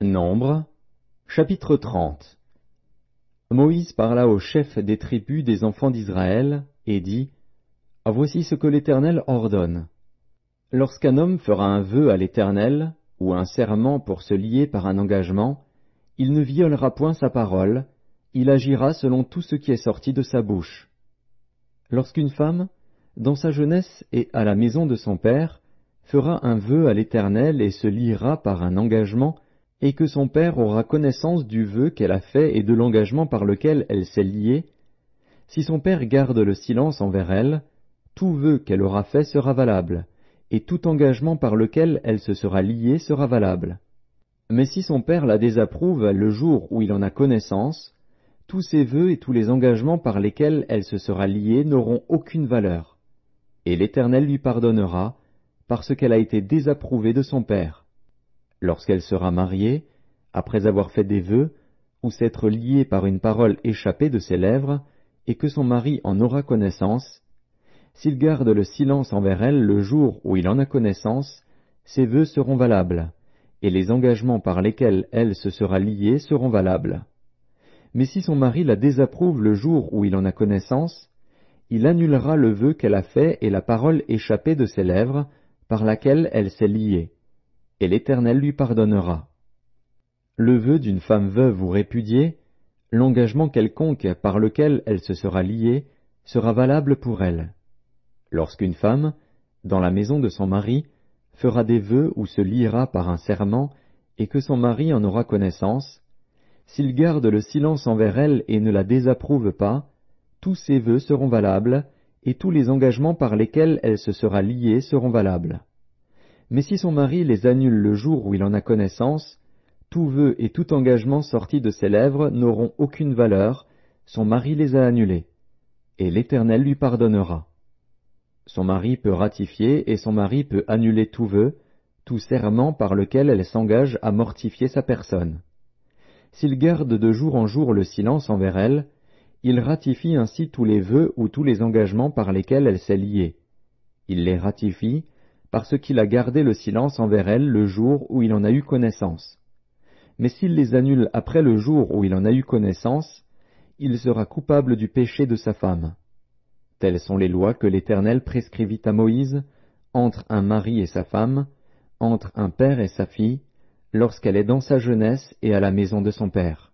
Nombre, chapitre 30. Moïse parla aux chefs des tribus des enfants d'Israël, et dit, Voici ce que l'Éternel ordonne. Lorsqu'un homme fera un vœu à l'Éternel, ou un serment pour se lier par un engagement, il ne violera point sa parole, il agira selon tout ce qui est sorti de sa bouche. Lorsqu'une femme, dans sa jeunesse et à la maison de son père, fera un vœu à l'Éternel et se liera par un engagement, et que son père aura connaissance du vœu qu'elle a fait et de l'engagement par lequel elle s'est liée, si son père garde le silence envers elle, tout vœu qu'elle aura fait sera valable, et tout engagement par lequel elle se sera liée sera valable. Mais si son père la désapprouve le jour où il en a connaissance, tous ses vœux et tous les engagements par lesquels elle se sera liée n'auront aucune valeur, et l'Éternel lui pardonnera, parce qu'elle a été désapprouvée de son père. Lorsqu'elle sera mariée, après avoir fait des vœux, ou s'être liée par une parole échappée de ses lèvres, et que son mari en aura connaissance, s'il garde le silence envers elle le jour où il en a connaissance, ses vœux seront valables, et les engagements par lesquels elle se sera liée seront valables. Mais si son mari la désapprouve le jour où il en a connaissance, il annulera le vœu qu'elle a fait et la parole échappée de ses lèvres, par laquelle elle s'est liée, et l'Éternel lui pardonnera. Le vœu d'une femme veuve ou répudiée, l'engagement quelconque par lequel elle se sera liée, sera valable pour elle. Lorsqu'une femme, dans la maison de son mari, fera des vœux ou se liera par un serment, et que son mari en aura connaissance, s'il garde le silence envers elle et ne la désapprouve pas, tous ses vœux seront valables, et tous les engagements par lesquels elle se sera liée seront valables. Mais si son mari les annule le jour où il en a connaissance, tout vœu et tout engagement sorti de ses lèvres n'auront aucune valeur, son mari les a annulés, et l'Éternel lui pardonnera. Son mari peut ratifier et son mari peut annuler tout vœu, tout serment par lequel elle s'engage à mortifier sa personne. S'il garde de jour en jour le silence envers elle, il ratifie ainsi tous les vœux ou tous les engagements par lesquels elle s'est liée. Il les ratifie parce qu'il a gardé le silence envers elle le jour où il en a eu connaissance. Mais s'il les annule après le jour où il en a eu connaissance, il sera coupable du péché de sa femme. Telles sont les lois que l'Éternel prescrivit à Moïse, entre un mari et sa femme, entre un père et sa fille, lorsqu'elle est dans sa jeunesse et à la maison de son père.